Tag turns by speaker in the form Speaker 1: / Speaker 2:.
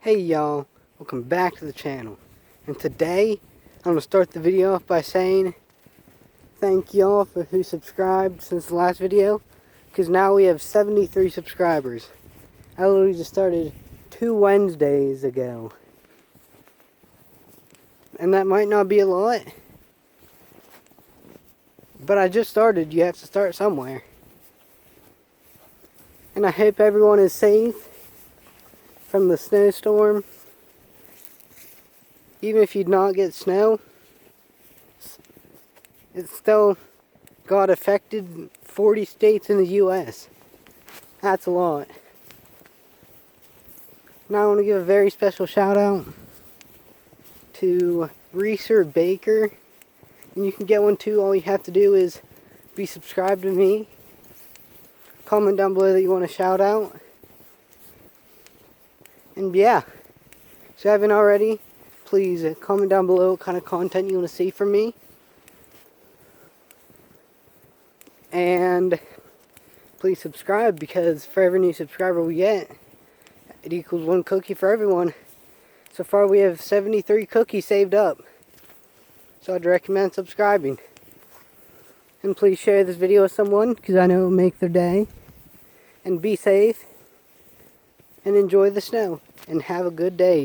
Speaker 1: Hey y'all, welcome back to the channel. And today, I'm going to start the video off by saying thank y'all for who subscribed since the last video. Because now we have 73 subscribers. I literally just started 2 Wednesdays ago. And that might not be a lot. But I just started, you have to start somewhere. And I hope everyone is safe from the snowstorm. Even if you did not get snow, it still got affected 40 states in the U.S. That's a lot. Now I want to give a very special shout out to Reeser Baker. And you can get one too. All you have to do is be subscribed to me. Comment down below that you want to shout out. And yeah, if you haven't already, please comment down below what kind of content you want to see from me. And please subscribe, because for every new subscriber we get, it equals 1 cookie for everyone. So far we have 73 cookies saved up. So I'd recommend subscribing. And please share this video with someone, because I know it will make their day. And be safe. And enjoy the snow. And have a good day.